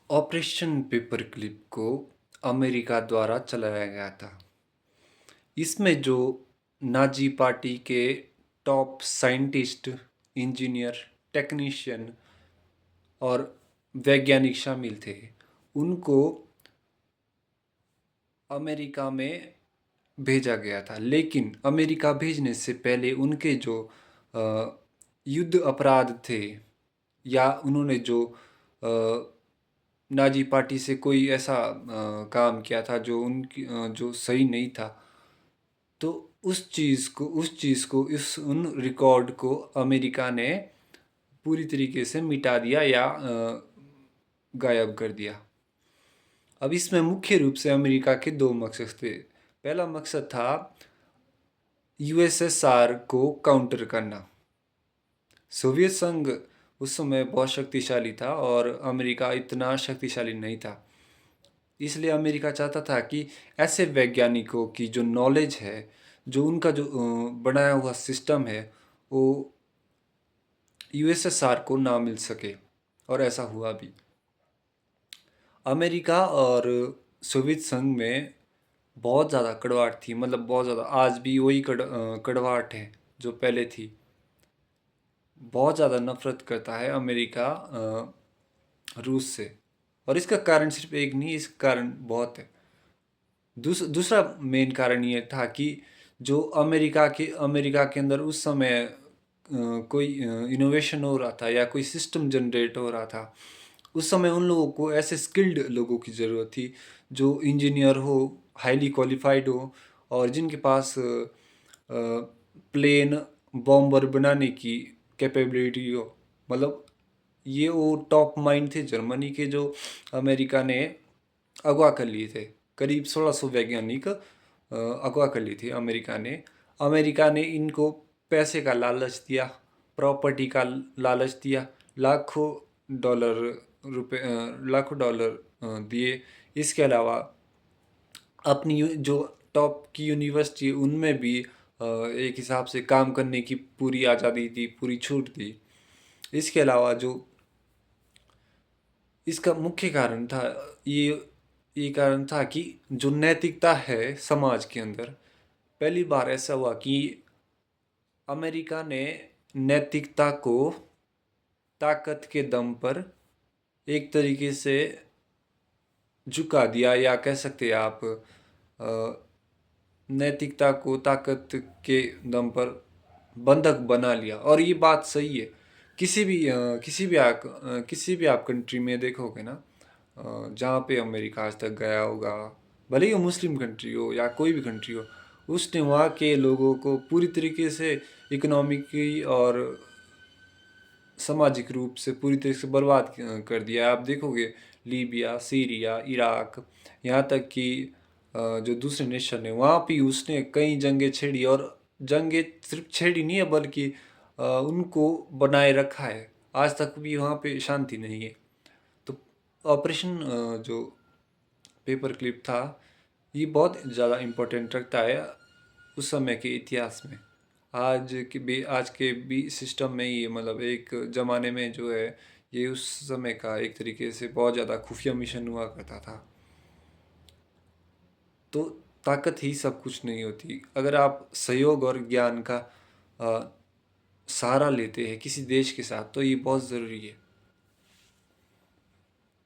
Operation paperclip को America द्वारा चलाया गया था। इसमें जो नाज़ी पार्टी के टॉप साइंटिस्ट, इंजीनियर, टेक्नीशियन और वैज्ञानिक शामिल थे, उनको अमेरिका में भेजा गया था। लेकिन अमेरिका भेजने से पहले उनके जो युद्ध अपराध थे या उन्होंने जो नाज़ी पार्टी से कोई ऐसा काम किया था जो जो सही नहीं था, तो उस चीज़ को उन रिकॉर्ड को अमेरिका ने पूरी तरीके से मिटा दिया या गायब कर दिया। अब इसमें मुख्य रूप से अमेरिका के दो मकसद थे। पहला मकसद था यूएसएसआर को काउंटर करना। सोवियत संघ उस समय बहुत शक्तिशाली था और अमेरिका इतना शक्तिशाली नहीं था। इसलिए अमेरिका चाहता था कि ऐसे वैज्ञानिकों की जो नॉलेज है, जो उनका जो बनाया हुआ सिस्टम है, वो यूएसएसआर को ना मिल सके, और ऐसा हुआ भी। अमेरिका और सोवियत संघ में बहुत ज़्यादा कड़वाहट थी, मतलब बहुत ज़्यादा। आज भी वही कड़वाहट है जो पहले थी। बहुत ज़्यादा नफरत करता है अमेरिका रूस से, और इसका कारण सिर्फ एक नहीं, इसका कारण बहुत है। दूसरा मेन कारण ये था कि जो अमेरिका के अंदर उस समय कोई इनोवेशन हो रहा था या कोई सिस्टम जनरेट हो रहा था। उस समय उन लोगों को ऐसे स्किल्ड लोगों की ज़रूरत थी जो इंजीनियर हो, हाईली क्वालिफाइड हो, और जिनके पास प्लेन बॉम्बर बनाने की कैपेबिलिटी हो। मतलब ये वो टॉप माइंड थे जर्मनी के, जो अमेरिका ने अगवा कर लिए थे। करीब 1600 वैज्ञानिक अगवा कर लिए थे अमेरिका ने इनको पैसे का लालच दिया, प्रॉपर्टी का लालच दिया, लाखों डॉलर लाखों डॉलर दिए। इसके अलावा अपनी जो टॉप की यूनिवर्सिटी है, उनमें भी एक हिसाब से काम करने की पूरी आज़ादी दी, पूरी छूट दी। इसके अलावा जो इसका मुख्य कारण था, ये कारण था कि जो नैतिकता है समाज के अंदर, पहली बार ऐसा हुआ कि अमेरिका ने नैतिकता को ताकत के दम पर एक तरीके से झुका दिया, या कह सकते हैं आप नैतिकता को ताकत के दम पर बंधक बना लिया। और ये बात सही है। किसी भी आप कंट्री में देखोगे ना, जहाँ पे अमेरिका आज तक गया होगा, भले ही वो मुस्लिम कंट्री हो या कोई भी कंट्री हो, उसने वहाँ के लोगों को पूरी तरीके से इकोनॉमिकली और सामाजिक रूप से पूरी तरह से बर्बाद कर दिया। आप देखोगे लीबिया, सीरिया, इराक, यहाँ तक कि जो दूसरे नेशन है वहाँ भी उसने कई जंगें छेड़ी, और जंगें सिर्फ छेड़ी नहीं है बल्कि उनको बनाए रखा है। आज तक भी वहाँ पे शांति नहीं है। तो ऑपरेशन जो पेपर क्लिप था, ये बहुत ज़्यादा इम्पोर्टेंट रखता है उस समय के इतिहास में। आज के भी सिस्टम में ये, मतलब एक ज़माने में जो है, ये उस समय का एक तरीके से बहुत ज़्यादा खुफिया मिशन हुआ करता था। तो ताकत ही सब कुछ नहीं होती। अगर आप सहयोग और ज्ञान का सहारा लेते हैं किसी देश के साथ, तो ये बहुत ज़रूरी है।